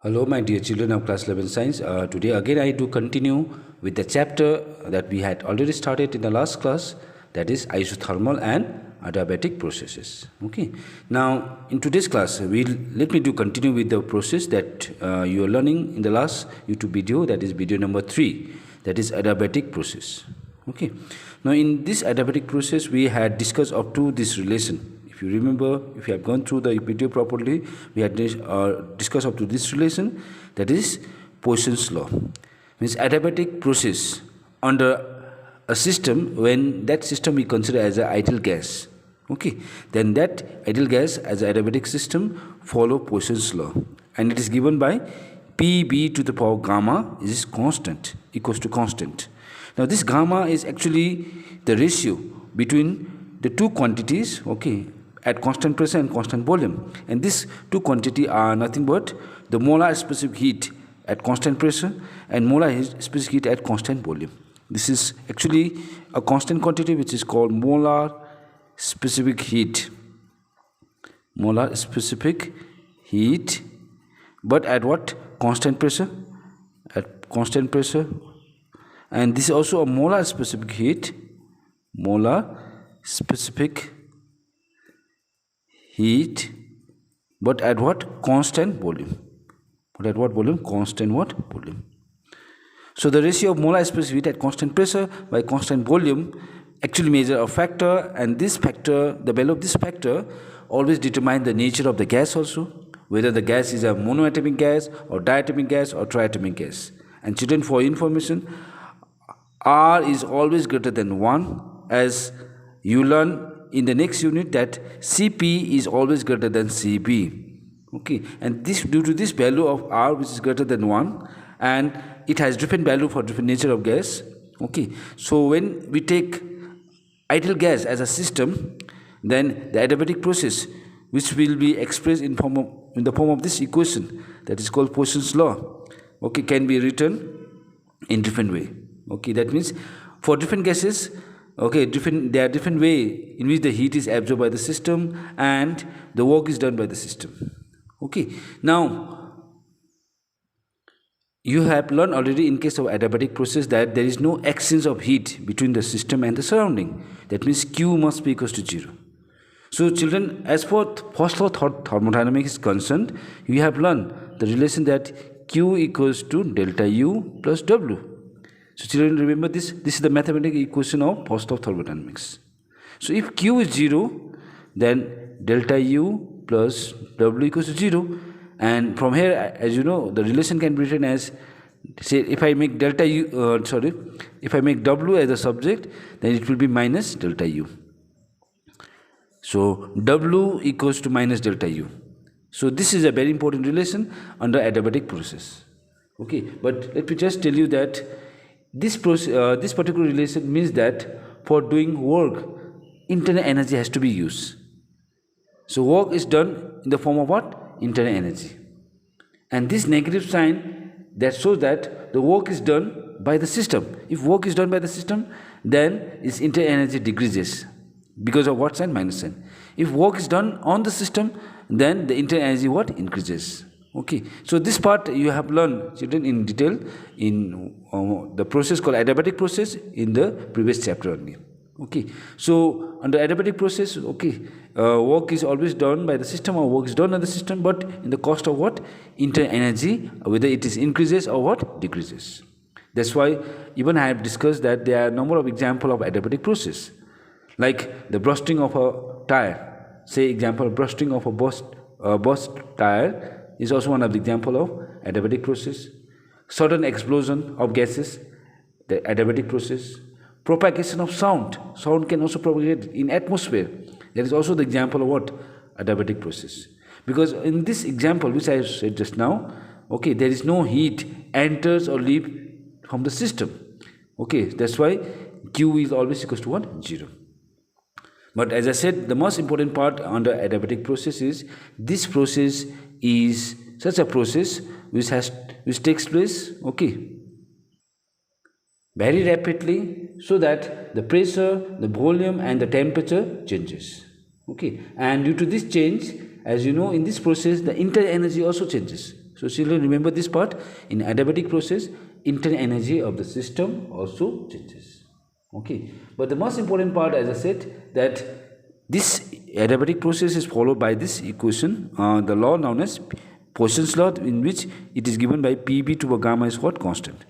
Hello, my dear children of class 11 science. Today again I do continue with the chapter that we had already started in the last class, that is isothermal and adiabatic processes. Okay. Now in today's class, let me do continue with the process that you are learning in the last YouTube video, that is video number 3, that is adiabatic process. Okay. Now in this adiabatic process, we had discussed up to this relation. If you remember, if you have gone through the video properly, we had discussed up to this relation, that is Poisson's law. Means adiabatic process under a system, when that system we consider as an ideal gas. Okay, then that ideal gas as an adiabatic system follow Poisson's law, and it is given by Pb to the power gamma is constant, equals to constant. Now this gamma is actually the ratio between the two quantities, okay, at constant pressure and constant volume, and these two quantity are nothing but the molar specific heat at constant pressure and molar specific heat at constant volume. This is actually a constant quantity which is called molar specific heat. Molar specific heat, but at what? Constant pressure. At constant pressure. And this is also a molar specific heat. Molar specific heat, but at what? Constant volume. But at what volume? Constant what? Volume. So the ratio of molar specific heat at constant pressure by constant volume actually measure a factor, and this factor, the value of this factor always determine the nature of the gas also, whether the gas is a monoatomic gas or diatomic gas or triatomic gas. And children, for information, R is always greater than 1, as you learn in the next unit that Cp is always greater than Cb. Okay, and this due to this value of R which is greater than 1, and it has different value for different nature of gas. Okay, so when we take ideal gas as a system, then the adiabatic process, which will be expressed in the form of this equation that is called Poisson's law, okay, can be written in different way. Okay, that means for different gases, okay, there are different way in which the heat is absorbed by the system and the work is done by the system. Okay, now you have learned already in case of adiabatic process that there is no exchange of heat between the system and the surrounding. That means Q must be equals to 0. So children, as for first law thermodynamics is concerned, you have learned the relation that Q equals to delta U plus W. So children, remember this is the mathematical equation of first law of thermodynamics. So if Q is 0, then delta U plus W equals to 0. And from here, as you know, the relation can be written as, say, if I make if I make W as a subject, then it will be minus delta U. So W equals to minus delta U. So this is a very important relation under adiabatic process. Okay, but let me just tell you that this particular relation means that for doing work, internal energy has to be used. So work is done in the form of what? Internal energy. And this negative sign that shows that the work is done by the system. If work is done by the system, then its internal energy decreases because of what sign? Minus sign. If work is done on the system, then the internal energy what? Increases. Okay, so this part you have learned, children, in detail in the process called adiabatic process in the previous chapter only. Okay, so under adiabatic process, okay, work is always done by the system or work is done on the system, but in the cost of what? Internal energy, whether it is increases or what? Decreases. That's why even I have discussed that there are a number of examples of adiabatic process, like the bursting of a tire. Say example, bursting of a burst tire is also one of the example of adiabatic process. Sudden explosion of gases, the adiabatic process. Propagation of sound can also propagate in atmosphere. That is also the example of what? Adiabatic process. Because in this example which I said just now, okay, there is no heat enters or leaves from the system. Okay, that's why Q is always equals to what? 0. But as I said, the most important part under adiabatic process is this process is such a process which takes place, okay, very rapidly, so that the pressure, the volume and the temperature changes. Okay, and due to this change, as you know, in this process the internal energy also changes. So children, remember this part. In adiabatic process, internal energy of the system also changes. Okay, but the most important part, as I said, that this adiabatic process is followed by this equation, the law known as Poisson's law, in which it is given by Pb to the gamma is what? Constant.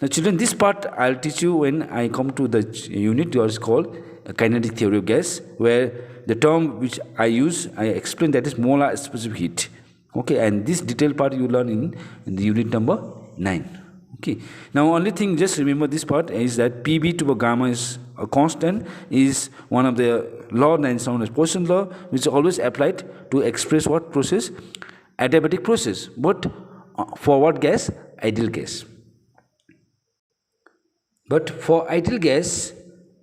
Now children, this part I'll teach you when I come to the unit which is called kinetic theory of gas, where the term which I use, I explain, that is molar specific heat. Okay, and this detailed part you learn in the unit number 9. Okay, now only thing, just remember this part is that Pb to the gamma is a constant, is one of the law known as Poisson's law, which is always applied to express what process? Adiabatic process. But for what gas? Ideal gas. But for ideal gas,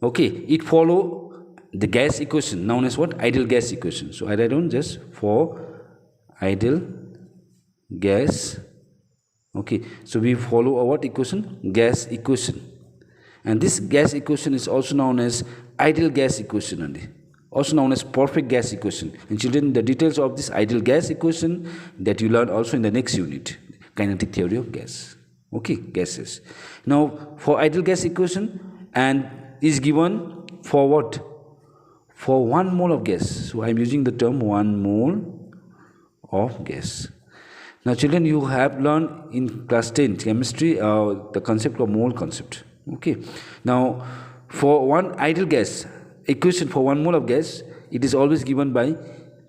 okay, it follow the gas equation known as what? Ideal gas equation. So I write down just for ideal gas. Okay, so we follow a what equation? Gas equation. And this gas equation is also known as ideal gas equation only, also known as perfect gas equation. And children, the details of this ideal gas equation that you learn also in the next unit, kinetic theory of gas. Okay, gases. Now for ideal gas equation, and is given for what? For 1 mole of gas. So I am using the term 1 mole of gas. Now children, you have learned in class 10 chemistry the concept of mole concept. Okay, now for one ideal gas equation, for 1 mole of gas, it is always given by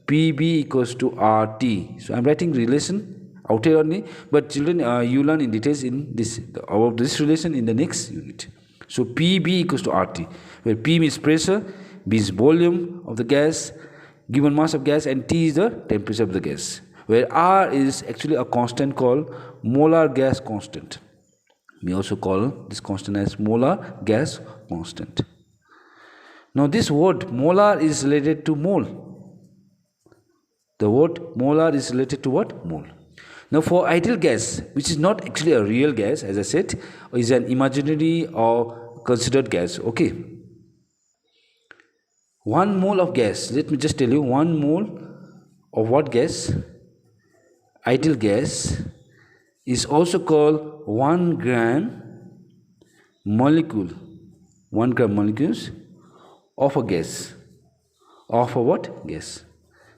Pb equals to RT. So I am writing relation out here only, but children, you learn in details in this about this relation in the next unit. So Pb equals to RT, where P means pressure, B is volume of the gas, given mass of gas, and T is the temperature of the gas, where R is actually a constant called molar gas constant. We also call this constant as molar gas constant. Now this word molar is related to mole. The word molar is related to what? Mole. Now for ideal gas, which is not actually a real gas, as I said, is an imaginary or considered gas. Okay. 1 mole of gas, let me just tell you, 1 mole of what gas? Ideal gas is also called 1 gram molecule, 1 gram molecules of a gas, of a what? Gas.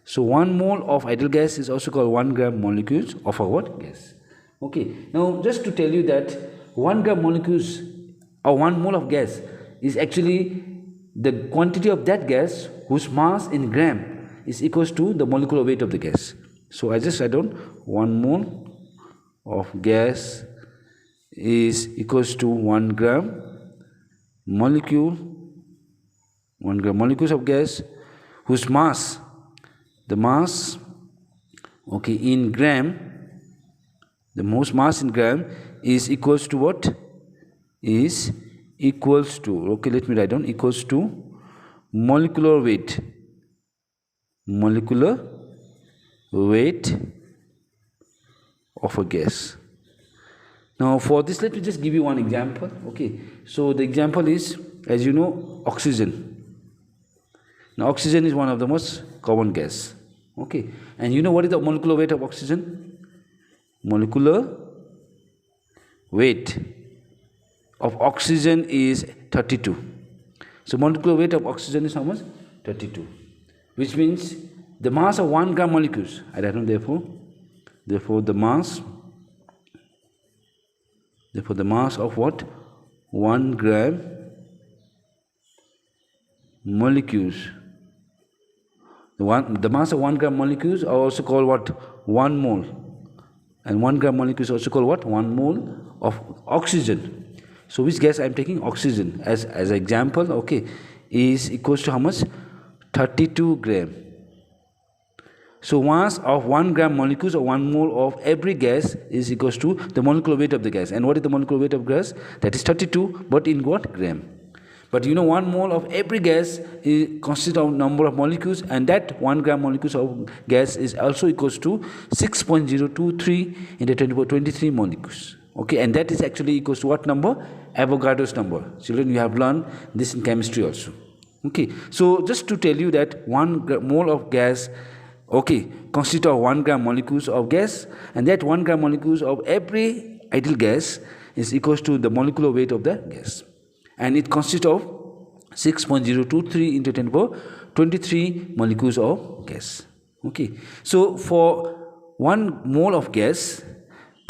So 1 mole of ideal gas is also called 1 gram molecules of a what? Gas. Okay, now just to tell you that 1 gram molecules or 1 mole of gas is actually the quantity of that gas whose mass in gram is equals to the molecular weight of the gas. So I just write down 1 mole of gas is equals to 1 gram molecule, 1 gram molecules of gas whose mass, the mass, okay, in gram, the most mass in gram is equals to what? Is equals to, okay, let me write down, equals to molecular weight, molecular weight of a gas. Now for this, let me just give you one example. Okay, so the example is, as you know, oxygen. Now oxygen is one of the most common gas. Okay, and you know what is the molecular weight of oxygen? Molecular weight of oxygen is 32. So molecular weight of oxygen is how much? 32, which means the mass of 1 gram molecules, I write down therefore the mass of what? 1 gram molecules. The mass of 1 gram molecules are also called what? 1 mole. And 1 gram molecules also called what? 1 mole of oxygen. So which gas I am taking? Oxygen as an example, okay, is equals to how much? 32 gram. So mass of 1 gram molecules or 1 mole of every gas is equals to the molecular weight of the gas. And what is the molecular weight of gas? That is 32, but in what? Gram. But you know 1 mole of every gas consists of number of molecules, and that 1 gram molecules of gas is also equals to 6.023 into 10 to the power 23 molecules. Okay, and that is actually equals to what number? Avogadro's number. Children, you have learned this in chemistry also. Okay, so just to tell you that 1 mole of gas okay, consists of 1 gram molecules of gas, and that 1 gram molecules of every ideal gas is equals to the molecular weight of the gas, and it consists of 6.023 into 10 power 23 molecules of gas. Okay, so for 1 mole of gas,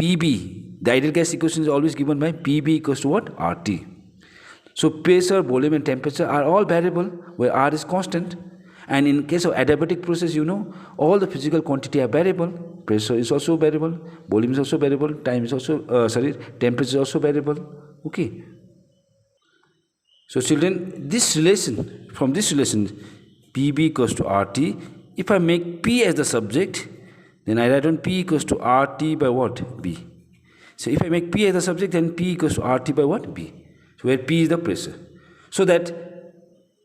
Pb, the ideal gas equation is always given by Pb equals to what? RT. So pressure, volume and temperature are all variable where R is constant. And in case of adiabatic process, you know, all the physical quantity are variable. Pressure is also variable, volume is also variable, time is also, temperature is also variable. Okay. So children, this relation, from this relation, Pb equals to RT, if I make P as the subject, then I write on P equals to RT by what? B. So if I make P as the subject, then P equals to RT by what? B. So where P is the pressure. So that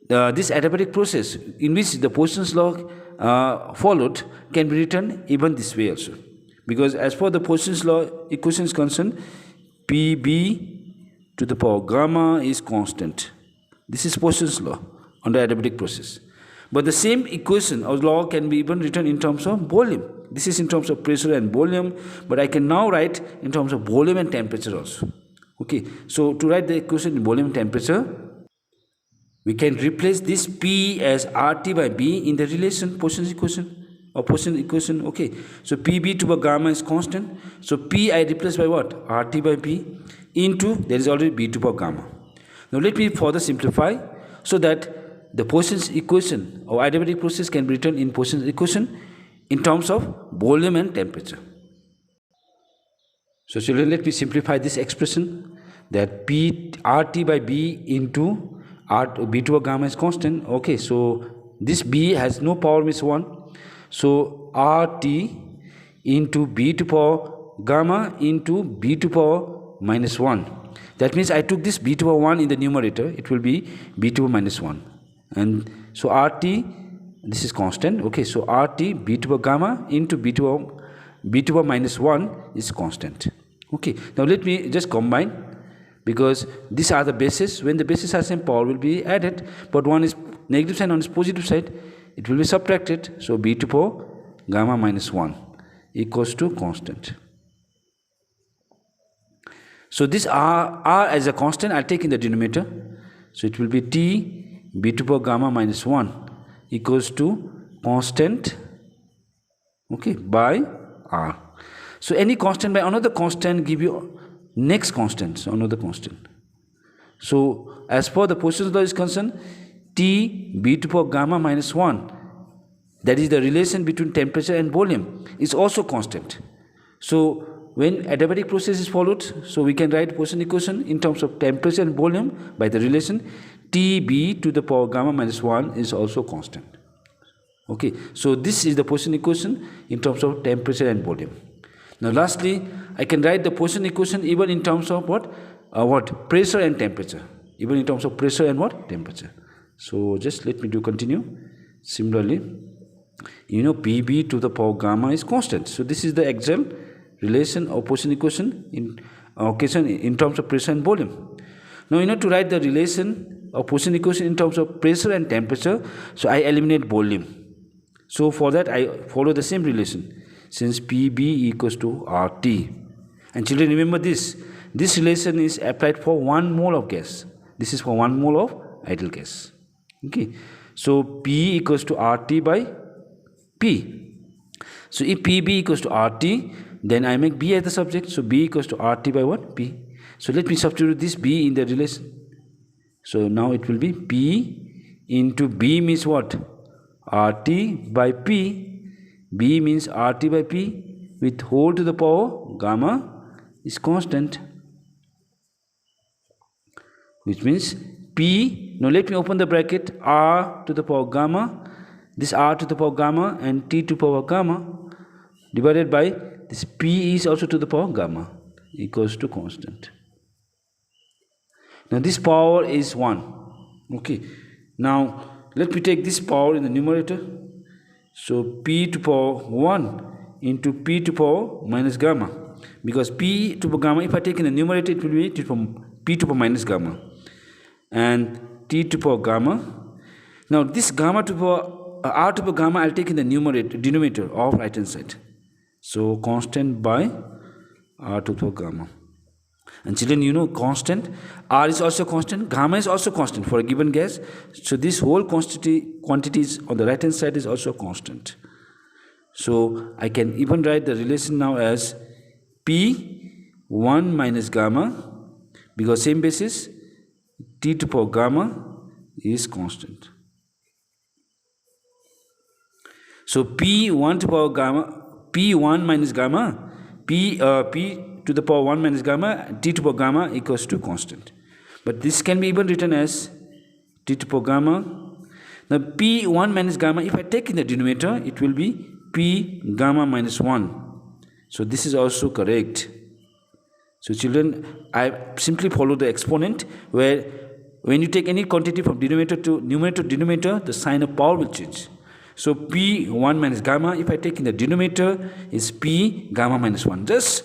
this adiabatic process in which the Poisson's law followed can be written even this way also. Because as for the Poisson's law equation is concerned, Pb to the power gamma is constant. This is Poisson's law under adiabatic process. But the same equation or law can be even written in terms of volume. This is in terms of pressure and volume, but I can now write in terms of volume and temperature also. Okay, so to write the equation in volume and temperature, we can replace this P as RT by B in the relation Poisson's equation or Poisson's equation. Okay, so Pb to the gamma is constant. So P I replace by what? RT by B into, there is already B to the gamma. Now let me further simplify so that the Poisson's equation or adiabatic process can be written in Poisson's equation in terms of volume and temperature. So children, let me simplify this expression that P RT by B into B to a gamma is constant. Okay, so this B has no power, means 1. So RT into B to power gamma into B to power minus 1. That means I took this B to power 1 in the numerator. It will be B to power minus 1. And so RT, this is constant. Okay, so RT B to power gamma into B to power minus 1 is constant. Okay, now let me just combine, because these are the bases. When the bases are same, power will be added, but one is negative sign, one is positive side, it will be subtracted. So B to power gamma minus 1 equals to constant. So this R as a constant I'll take in the denominator. So it will be T B to power gamma minus 1 equals to constant, okay, by R. So any constant by another constant give you next constant, so another constant. So as for the Poisson's law is concerned, T B to power gamma minus 1, that is the relation between temperature and volume, is also constant. So when adiabatic process is followed, so we can write Poisson equation in terms of temperature and volume by the relation Tb to the power gamma minus 1 is also constant. Okay, so this is the Poisson equation in terms of temperature and volume. Now lastly, I can write the Poisson equation even in terms of what? Pressure and temperature. Even in terms of pressure and what? Temperature. So just let me continue. Similarly, you know, Pb to the power gamma is constant. So this is the actual relation of Poisson equation in terms of pressure and volume. Now, you know, to write the relation of Poisson equation in terms of pressure and temperature, so I eliminate volume. So for that I follow the same relation, since Pb equals to RT. And children, remember this relation is applied for 1 mole of gas. This is for 1 mole of ideal gas. Okay, so P equals to RT by P. So if Pb equals to RT, then I make B as the subject. So B equals to RT by what? P. So let me substitute this B in the relation. So now it will be P into B means what? RT by P. B means RT by P with whole to the power gamma is constant, which means P, now let me open the bracket, R to the power gamma, this R to the power gamma and T to the power gamma divided by this P is also to the power gamma equals to constant. Now this power is 1. Okay, now let me take this power in the numerator. So P to power 1 into P to power minus gamma, because P to power gamma, if I take in the numerator, it will be P to power minus gamma and T to power gamma. Now this gamma to power r to the power gamma, I'll take in the denominator of right hand side. So constant by r to the power gamma. And children, you know constant, r is also constant, gamma is also constant for a given gas. So this whole quantities on the right hand side is also constant. So I can even write the relation now as P1 minus gamma, because same basis, T to the power gamma is constant. So P1 to the power gamma, P1 minus gamma, P to the power 1 minus gamma, T to the power gamma equals to constant. But this can be even written as T to the power gamma. Now P1 minus gamma, if I take in the denominator, it will be P gamma minus 1. So this is also correct. So children, I simply follow the exponent, where when you take any quantity from denominator to numerator to denominator, the sign of power will change. So P1 minus gamma, if I take in the denominator, is P gamma minus 1. Just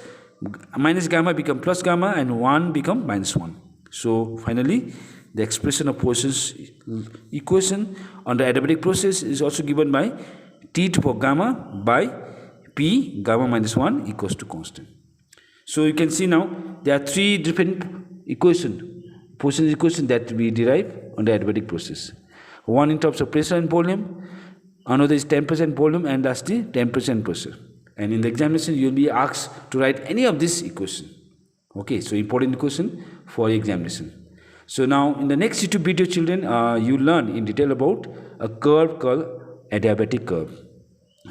minus gamma become plus gamma and 1 become minus 1. So finally, the expression of Poisson's equation under adiabatic process is also given by T to the power gamma by P gamma minus 1 equals to constant. So you can see now there are three different Poisson's equation that we derive under adiabatic process. One in terms of pressure and volume, another is temperature and volume, and lastly temperature and pressure. And in the examination you will be asked to write any of this equation. Okay, so important equation for examination. So now in the next YouTube video, children, you learn in detail about a curve called adiabatic curve,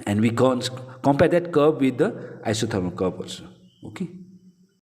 and we compare that curve with the isothermal curve also. Okay.